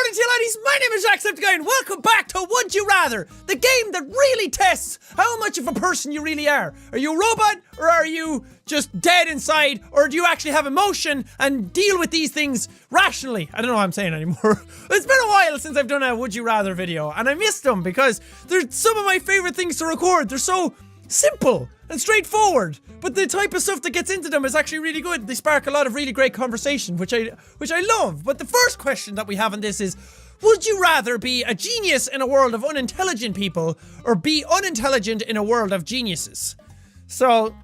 morning to you laddies, my name is Jacksepticeye and welcome back to Would You Rather, the game that really tests how much of a person you really are. Are you a robot, or are you just dead inside, or do you actually have emotion and deal with these things rationally? I don't know what I'm saying anymore. It's been a while since I've done a Would You Rather video, and I missed them because they're some of my favorite things to record. They're so simple and straightforward, but the type of stuff that gets into them is actually really good. They spark a lot of really great conversation, which I love. But the first question that we have on this is, would you rather be a genius in a world of unintelligent people, or be unintelligent in a world of geniuses? So,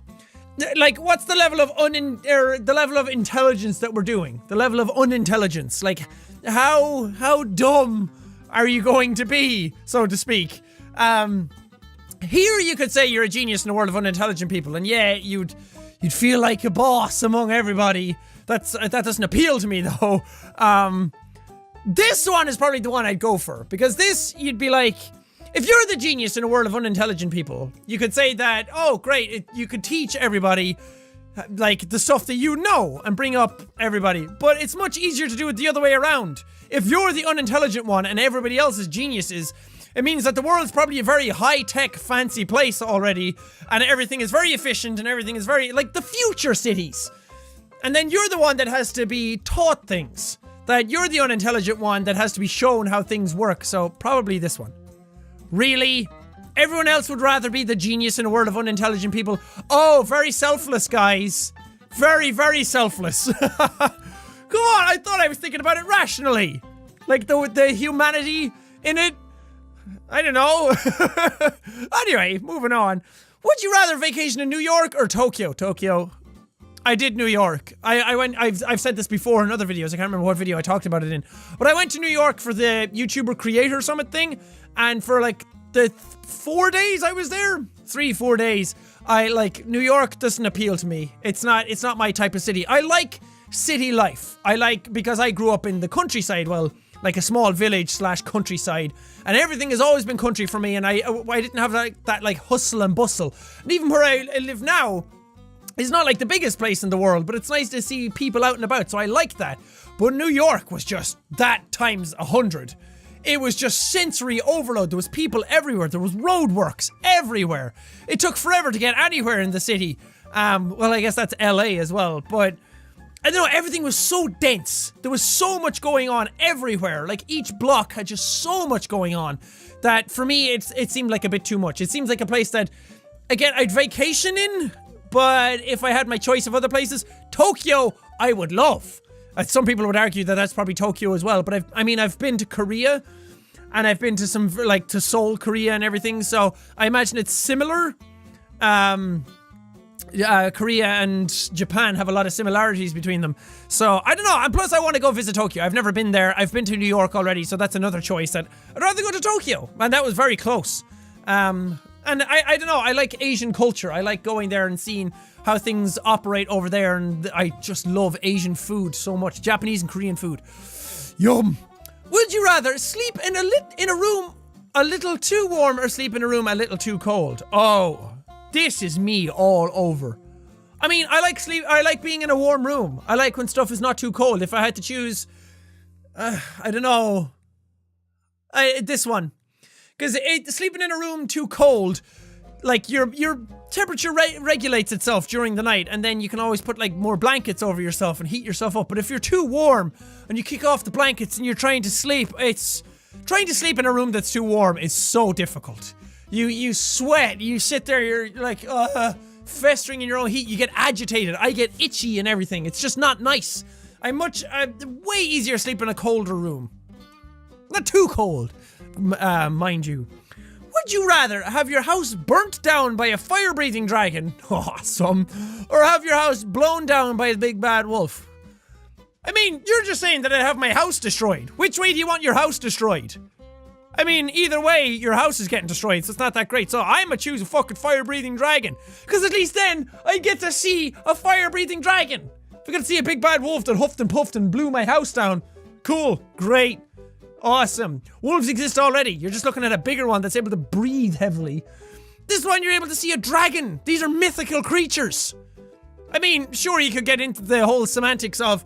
like, what's the level of the level of intelligence that we're doing? The level of unintelligence. Like, how dumb are you going to be, so to speak? Here you could say you're a genius in a world of unintelligent people, and yeah, you'd feel like a boss among everybody. That doesn't appeal to me though. This one is probably the one I'd go for, because this, you'd be like, if you're the genius in a world of unintelligent people, you could say that, oh great, you could teach everybody like the stuff that you know and bring up everybody, but it's much easier to do it the other way around. If you're the unintelligent one and everybody else is geniuses, it means that the world's probably a very high-tech, fancy place already, and everything is very efficient, and everything is very, like, the future cities. And then you're the one that has to be taught things. That you're the unintelligent one that has to be shown how things work, so probably this one. Really? Everyone else would rather be the genius in a world of unintelligent people? Oh, very selfless, guys. Very, very selfless. Come on, I thought I was thinking about it rationally. Like, the humanity in it. I don't know. Anyway, moving on. Would you rather vacation in New York or Tokyo? Tokyo. I did New York. I've said this before in other videos. I can't remember what video I talked about it in. But I went to New York for the YouTuber Creator Summit thing. And for like the 4 days I was there, 3-4 days, New York doesn't appeal to me. It's not my type of city. I like city life. Because I grew up in the countryside, well, like a small village / countryside, and everything has always been country for me, and I didn't have that like hustle and bustle. And even where I live now is not like the biggest place in the world, but it's nice to see people out and about, so I like that. But New York was just that times 100. It was just sensory overload. There was people everywhere. There was roadworks everywhere. It took forever to get anywhere in the city. Well, I guess that's LA as well, but I don't know, everything was so dense. There was so much going on everywhere. Like, each block had just so much going on that for me, it seemed like a bit too much. It seems like a place that, again, I'd vacation in, but if I had my choice of other places, Tokyo, I would love. Some people would argue that that's probably Tokyo as well, but I've been to Korea, and I've been to to Seoul, Korea and everything, so I imagine it's similar. Korea and Japan have a lot of similarities between them. So, I don't know. And plus, I want to go visit Tokyo. I've never been there. I've been to New York already, so that's another choice. That I'd rather go to Tokyo. And that was very close. And I don't know. I like Asian culture. I like going there and seeing how things operate over there. And I just love Asian food so much. Japanese and Korean food. Yum. Would you rather sleep in a room a little too warm, or sleep in a room a little too cold? Oh, this is me all over. I mean, I like being in a warm room. I like when stuff is not too cold. If I had to choose, I don't know. This one. Because sleeping in a room too cold, like your temperature regulates itself during the night, and then you can always put like more blankets over yourself and heat yourself up. But if you're too warm and you kick off the blankets and you're trying to sleep, trying to sleep in a room that's too warm is so difficult. You sweat, you sit there, you're like, festering in your own heat, you get agitated, I get itchy and everything. It's just not nice. Way easier sleep in a colder room. Not too cold, mind you. Would you rather have your house burnt down by a fire-breathing dragon, awesome, or have your house blown down by a big bad wolf? I mean, you're just saying that I'd have my house destroyed. Which way do you want your house destroyed? I mean, either way, your house is getting destroyed, so it's not that great. So I'ma choose a fucking fire-breathing dragon. Because at least then, I get to see a fire-breathing dragon. If I get to see a big bad wolf that huffed and puffed and blew my house down, cool, great, awesome. Wolves exist already. You're just looking at a bigger one that's able to breathe heavily. This one, you're able to see a dragon. These are mythical creatures. I mean, sure, you could get into the whole semantics of,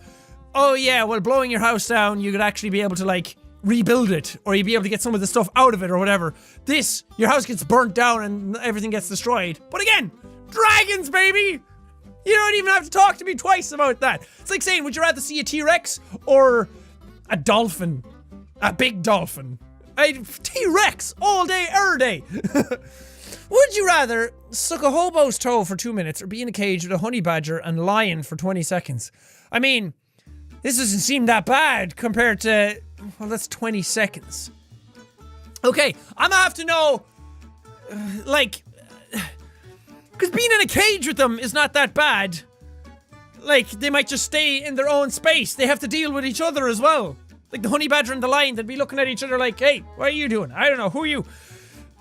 oh yeah, well, blowing your house down, you could actually be able to, like, rebuild it, or you'd be able to get some of the stuff out of it or whatever. This, your house gets burnt down and everything gets destroyed. But again, dragons, baby! You don't even have to talk to me twice about that. It's like saying, would you rather see a T-Rex or a dolphin? A big dolphin. A T-Rex all day, every day. Would you rather suck a hobo's toe for 2 minutes or be in a cage with a honey badger and lion for 20 seconds? I mean, this doesn't seem that bad compared to, well, that's 20 seconds. Okay, I'm gonna have to know, because being in a cage with them is not that bad. Like, they might just stay in their own space. They have to deal with each other as well. Like the honey badger and the lion, they'd be looking at each other like, hey, what are you doing? I don't know, who are you?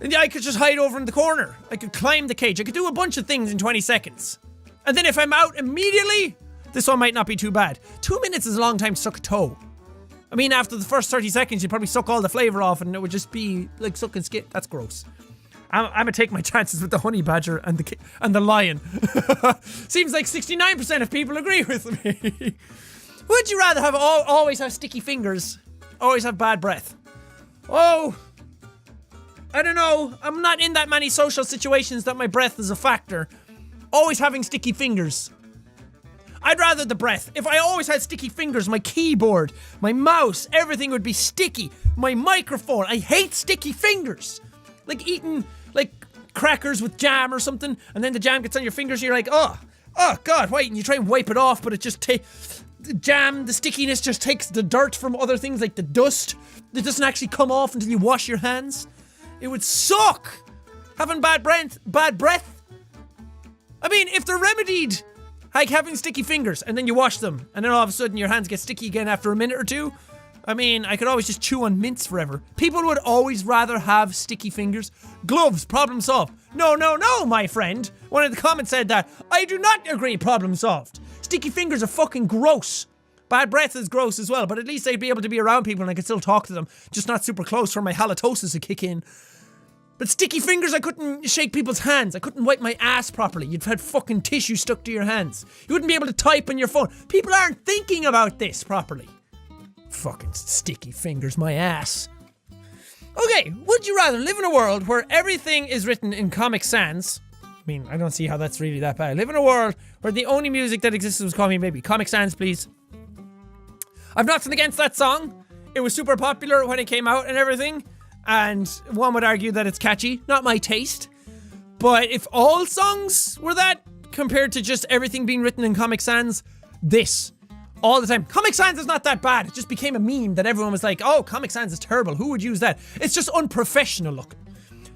And I could just hide over in the corner. I could climb the cage. I could do a bunch of things in 20 seconds. And then if I'm out immediately, this one might not be too bad. 2 minutes is a long time to suck a toe. I mean, after the first 30 seconds, you'd probably suck all the flavor off and it would just be like sucking skin. That's gross. I'm gonna take my chances with the honey badger and the lion. Seems like 69% of people agree with me. Would you rather have always have sticky fingers, always have bad breath? Oh, I don't know. I'm not in that many social situations that my breath is a factor. Always having sticky fingers. I'd rather the breath. If I always had sticky fingers, my keyboard, my mouse, everything would be sticky. My microphone, I hate sticky fingers. Like eating, like, crackers with jam or something, and then the jam gets on your fingers, and you're like, oh god, wait, and you try and wipe it off, but it just the jam, the stickiness just takes the dirt from other things, like the dust. It doesn't actually come off until you wash your hands. It would suck having bad breath. I mean, if they're remedied, like having sticky fingers, and then you wash them, and then all of a sudden your hands get sticky again after a minute or two, I mean, I could always just chew on mints forever. People would always rather have sticky fingers. Gloves, problem solved. No, my friend. One of the comments said that. I do not agree, problem solved. Sticky fingers are fucking gross. Bad breath is gross as well, but at least I'd be able to be around people and I could still talk to them. Just not super close for my halitosis to kick in. But sticky fingers, I couldn't shake people's hands. I couldn't wipe my ass properly. You'd had fucking tissue stuck to your hands. You wouldn't be able to type on your phone. People aren't thinking about this properly. Fucking sticky fingers, my ass. Okay, would you rather live in a world where everything is written in Comic Sans? I mean, I don't see how that's really that bad. Live in a world where the only music that existed was Call Me Baby. Comic Sans, please. I've nothing against that song. It was super popular when it came out and everything. And one would argue that it's catchy. Not my taste. But if all songs were that, compared to just everything being written in Comic Sans, this. All the time. Comic Sans is not that bad. It just became a meme that everyone was like, oh, Comic Sans is terrible. Who would use that? It's just unprofessional looking.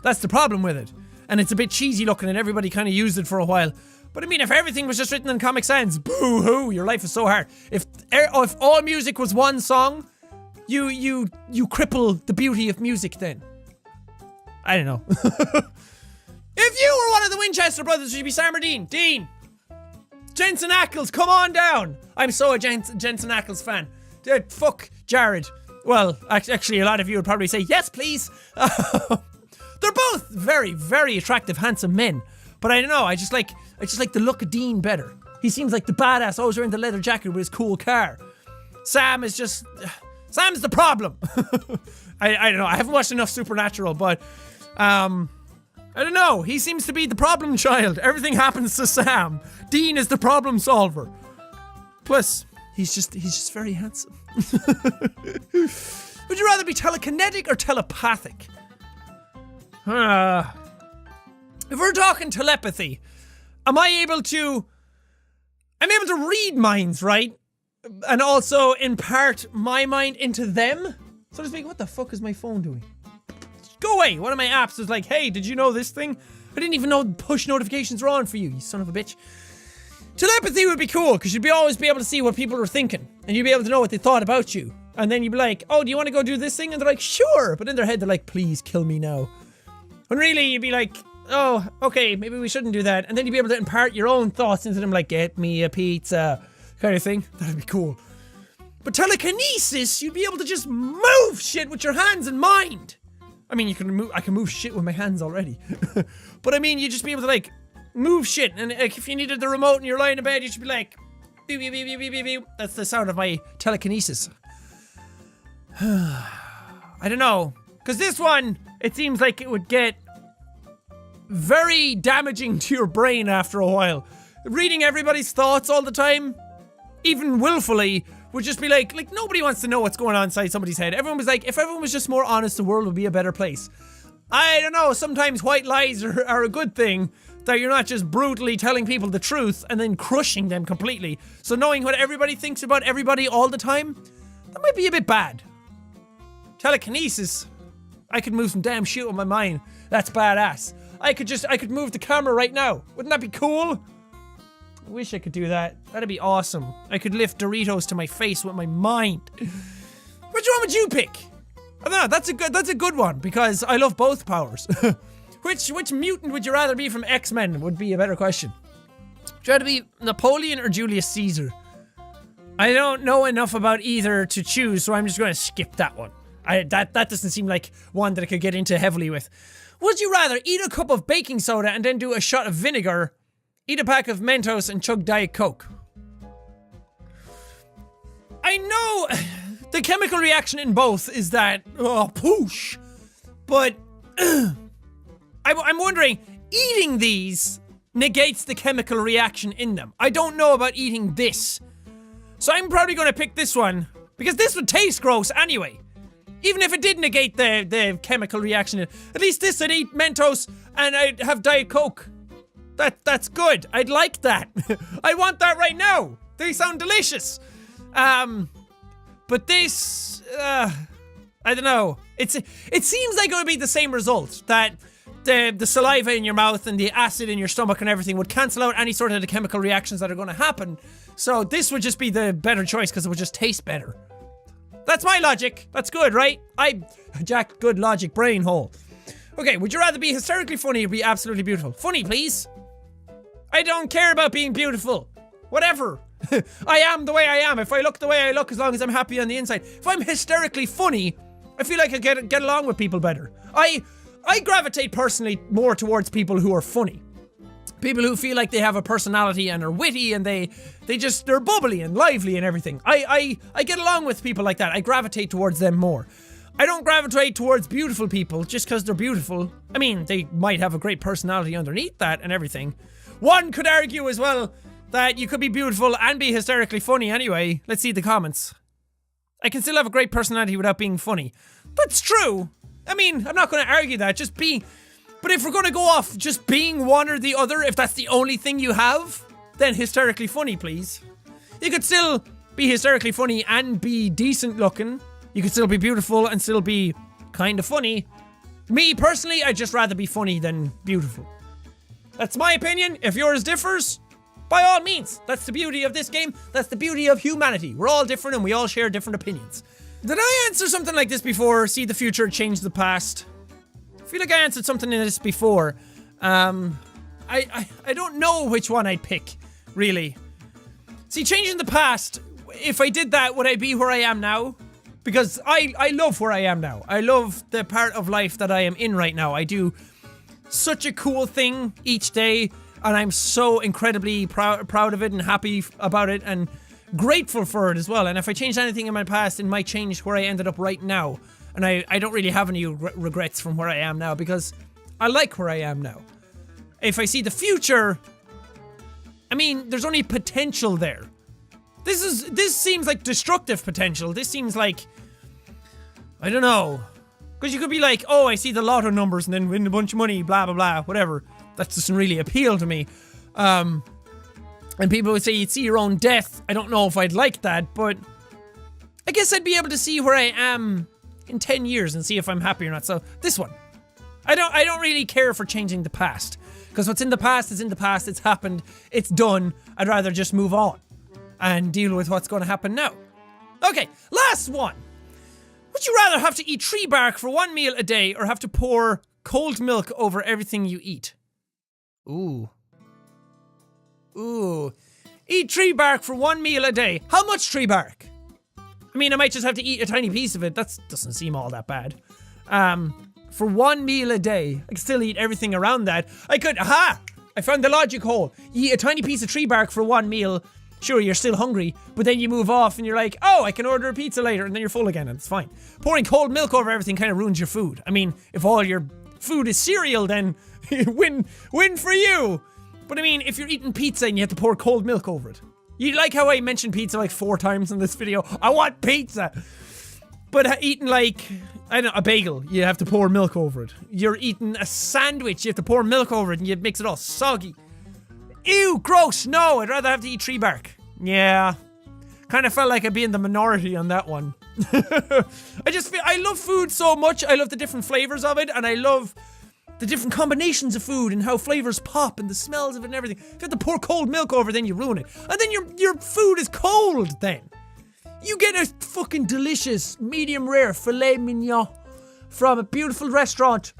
That's the problem with it. And it's a bit cheesy looking and everybody kind of used it for a while. But I mean, if everything was just written in Comic Sans, boo-hoo, your life is so hard. If all music was one song, you cripple the beauty of music then. I don't know. If you were one of the Winchester brothers, you'd be Sam or Dean. Dean! Jensen Ackles, come on down! I'm so a Jensen Ackles fan. Fuck Jared. Well, actually, a lot of you would probably say, yes, please. They're both very, very attractive, handsome men. But I don't know, I just like the look of Dean better. He seems like the badass, always wearing the leather jacket with his cool car. Sam is just... Sam's the problem. I don't know, I haven't watched enough Supernatural, but... I don't know, he seems to be the problem child. Everything happens to Sam. Dean is the problem solver. Plus, he's just very handsome. Would you rather be telekinetic or telepathic? If we're talking telepathy, I'm able to read minds, right? And also impart my mind into them? So to speak, what the fuck is my phone doing? Go away! One of my apps was like, hey, did you know this thing? I didn't even know push notifications were on for you son of a bitch. Telepathy would be cool, because you'd always be able to see what people were thinking. And you'd be able to know what they thought about you. And then you'd be like, oh, do you want to go do this thing? And they're like, sure! But in their head, they're like, please kill me now. When really, you'd be like, oh, okay, maybe we shouldn't do that. And then you'd be able to impart your own thoughts into them, like, get me a pizza, kind of thing. That'd be cool. But telekinesis, you'd be able to just move shit with your hands and mind. I mean, I can move shit with my hands already. But I mean, you'd just be able to, like, move shit. And like, if you needed the remote and you're lying in bed, you should be like, beep, beep, beep, beep, beep, beep. That's the sound of my telekinesis. I don't know. Because this one, it seems like it would get very damaging to your brain after a while. Reading everybody's thoughts all the time, even willfully, would just be like nobody wants to know what's going on inside somebody's head. Everyone was like, if everyone was just more honest, the world would be a better place. I don't know, sometimes white lies are a good thing, that you're not just brutally telling people the truth and then crushing them completely. So knowing what everybody thinks about everybody all the time, that might be a bit bad. Telekinesis. I could move some damn shit with my mind. That's badass. I could move the camera right now. Wouldn't that be cool? I wish I could do that. That'd be awesome. I could lift Doritos to my face with my mind. Which one would you pick? I don't know, that's a good one, because I love both powers. Which mutant would you rather be from X-Men would be a better question. Would you rather be Napoleon or Julius Caesar? I don't know enough about either to choose, so I'm just going to skip that one. That doesn't seem like one that I could get into heavily with. Would you rather eat a cup of baking soda and then do a shot of vinegar, eat a pack of Mentos and chug Diet Coke? I know the chemical reaction in both is that, poosh, but I'm wondering, eating these negates the chemical reaction in them. I don't know about eating this. So I'm probably going to pick this one, because this would taste gross anyway. Even if it did negate the chemical reaction, at least this I'd eat Mentos and I'd have Diet Coke. That's good. I'd like that. I want that right now. They sound delicious. But this, I don't know. It seems like it would be the same result, that the saliva in your mouth and the acid in your stomach and everything would cancel out any sort of the chemical reactions that are going to happen. So this would just be the better choice because it would just taste better. That's my logic. That's good, right? Jack, good logic, brain hole. Okay, would you rather be hysterically funny or be absolutely beautiful? Funny, please. I don't care about being beautiful. Whatever. I am the way I am. If I look the way I look, as long as I'm happy on the inside. If I'm hysterically funny, I feel like I get along with people better. I gravitate personally more towards people who are funny. People who feel like they have a personality and are witty and they're bubbly and lively and everything. I get along with people like that. I gravitate towards them more. I don't gravitate towards beautiful people just because they're beautiful. I mean, they might have a great personality underneath that and everything. One could argue as well that you could be beautiful and be hysterically funny anyway. Let's see the comments. I can still have a great personality without being funny. That's true. I mean, I'm not going to argue that. But if we're going to go off just being one or the other, if that's the only thing you have, then hysterically funny, please. You could still be hysterically funny and be decent looking. You could still be beautiful and still be kind of funny. Me, personally, I'd just rather be funny than beautiful. That's my opinion. If yours differs, by all means. That's the beauty of this game. That's the beauty of humanity. We're all different and we all share different opinions. Did I answer something like this before? See the future, change the past? I feel like I answered something in this before. I don't know which one I'd pick, really. See, changing the past, if I did that, would I be where I am now? Because I love where I am now. I love the part of life that I am in right now. I do such a cool thing each day, and I'm so incredibly proud of it and happy about it and grateful for it as well. And if I changed anything in my past, it might change where I ended up right now. And I don't really have any regrets from where I am now because I like where I am now. If I see the future, I mean, there's only potential there. This seems like destructive potential. This seems like, I don't know. Because you could be like, oh, I see the lotto numbers and then win a bunch of money, blah, blah, blah, whatever. That doesn't really appeal to me. And people would say you'd see your own death. I don't know if I'd like that, but I guess I'd be able to see where I am in 10 years and see if I'm happy or not. So this one. I don't really care for changing the past. Because what's in the past is in the past. It's happened. It's done. I'd rather just move on and deal with what's going to happen now. Okay, last one. Would you rather have to eat tree bark for one meal a day or have to pour cold milk over everything you eat? Ooh. Eat tree bark for one meal a day. How much tree bark? I mean, I might just have to eat a tiny piece of it. That doesn't seem all that bad. For one meal a day, I could still eat everything around that. I found the logic hole. You eat a tiny piece of tree bark for one meal, Sure, you're still hungry, but then you move off and you're like, oh, I can order a pizza later, and then you're full again, and it's fine. Pouring cold milk over everything kind of ruins your food. I mean, if all your food is cereal, then win for you. But I mean, if you're eating pizza and you have to pour cold milk over it. You like how I mentioned pizza like 4 times in this video? I want pizza! But eating like, I don't know, a bagel, you have to pour milk over it. You're eating a sandwich, you have to pour milk over it and you mix it all soggy. Ew, gross, no, I'd rather have to eat tree bark. Yeah, kind of felt like I'd be in the minority on that one. I love food so much, I love the different flavors of it, and I love the different combinations of food and how flavors pop and the smells of it and everything. If you have to pour cold milk over it, then you ruin it. And then your food is cold then. You get a fucking delicious, medium rare filet mignon from a beautiful restaurant.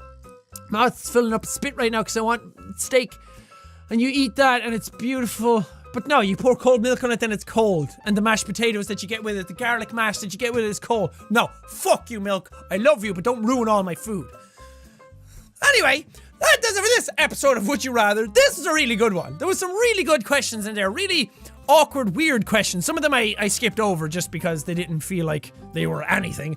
Mouth's filling up with spit right now because I want steak. And you eat that and it's beautiful. But no, you pour cold milk on it, then it's cold. And the mashed potatoes that you get with it, the garlic mash that you get with it is cold. No, fuck you, milk. I love you, but don't ruin all my food. Anyway, that does it for this episode of Would You Rather. This is a really good one. There was some really good questions in there. Really awkward, weird questions. Some of them I skipped over just because they didn't feel like they were anything.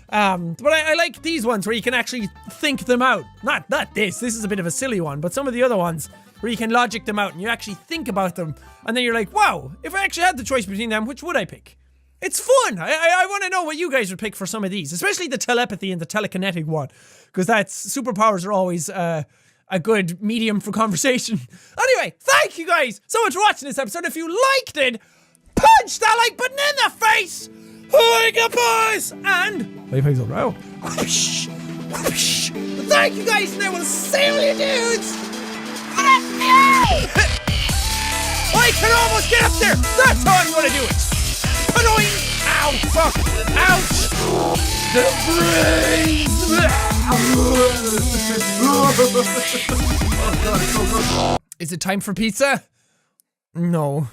But I like these ones where you can actually think them out. Not this. This is a bit of a silly one. But some of the other ones where you can logic them out and you actually think about them. And then you're like, wow, if I actually had the choice between them, which would I pick? It's fun. I want to know what you guys would pick for some of these. Especially the telepathy and the telekinetic one. Because superpowers are always a good medium for conversation. Anyway, thank you guys so much for watching this episode. If you liked it, punch that like button in the face. Like a boys. And leave things around. Whoosh, whoosh. Thank you guys, and I will see you dudes. I can almost get up there. That's how I'm gonna do it. Annoying. Ow, fuck. Ouch. The brains. Is it time for pizza? No.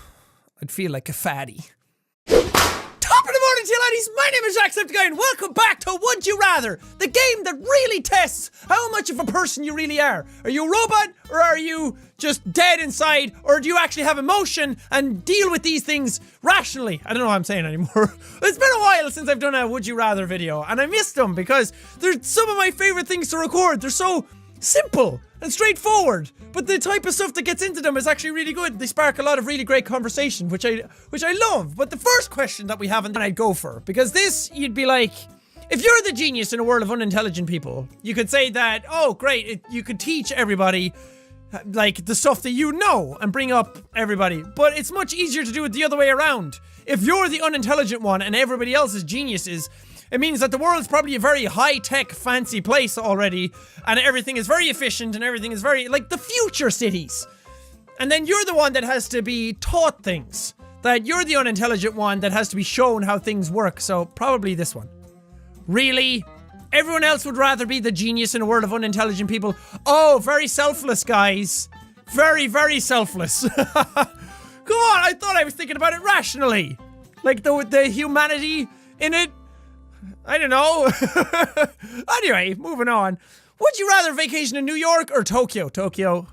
I'd feel like a fatty. Top of the morning to you laddies, my name is Jacksepticeye and welcome back to Would You Rather, the game that really tests how much of a person you really are. Are you a robot, or are you just dead inside, or do you actually have emotion and deal with these things rationally? I don't know what I'm saying anymore. It's been a while since I've done a Would You Rather video, and I missed them because they're some of my favorite things to record. They're so simple and straightforward, but the type of stuff that gets into them is actually really good. They spark a lot of really great conversation, which I love. But the first question that we have, and then I'd go for, because this, you'd be like, if you're the genius in a world of unintelligent people, you could say that, oh great, you could teach everybody like the stuff that you know and bring up everybody, but it's much easier to do it the other way around. If you're the unintelligent one and everybody else is geniuses, it means that the world's probably a very high-tech, fancy place already, and everything is very efficient, and everything is very, like, the future cities. And then you're the one that has to be taught things. That you're the unintelligent one that has to be shown how things work, so probably this one. Really? Everyone else would rather be the genius in a world of unintelligent people. Oh, very selfless, guys. Very, very selfless. Come on, I thought I was thinking about it rationally. Like, the humanity in it. I don't know. Anyway, moving on. Would you rather vacation in New York or Tokyo? Tokyo.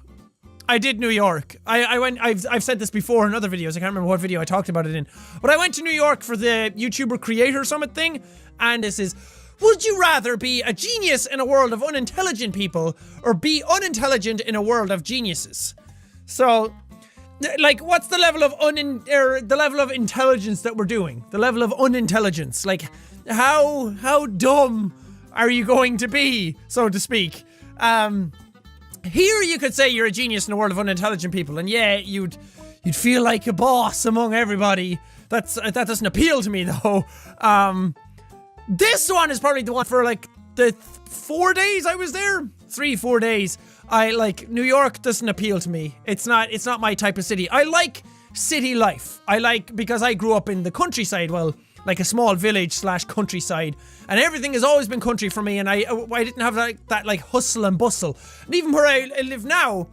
I did New York. I've said this before in other videos. I can't remember what video I talked about it in. But I went to New York for the YouTuber Creator Summit thing. And this is, would you rather be a genius in a world of unintelligent people or be unintelligent in a world of geniuses? So, like, what's the level of the level of intelligence that we're doing? The level of unintelligence. Like, how dumb are you going to be, so to speak? Here you could say you're a genius in a world of unintelligent people, and yeah, you'd feel like a boss among everybody. That doesn't appeal to me though. This one is probably the one for like the 4 days I was there. 3-4 days. New York doesn't appeal to me. It's not my type of city. I like city life. Because I grew up in the countryside, well, like a small village / countryside, and everything has always been country for me, and I didn't have that like hustle and bustle. And even where I live now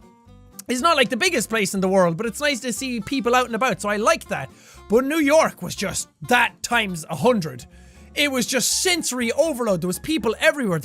is not like the biggest place in the world, but it's nice to see people out and about, so I like that. But New York was just that times 100. It was just sensory overload. There was people everywhere.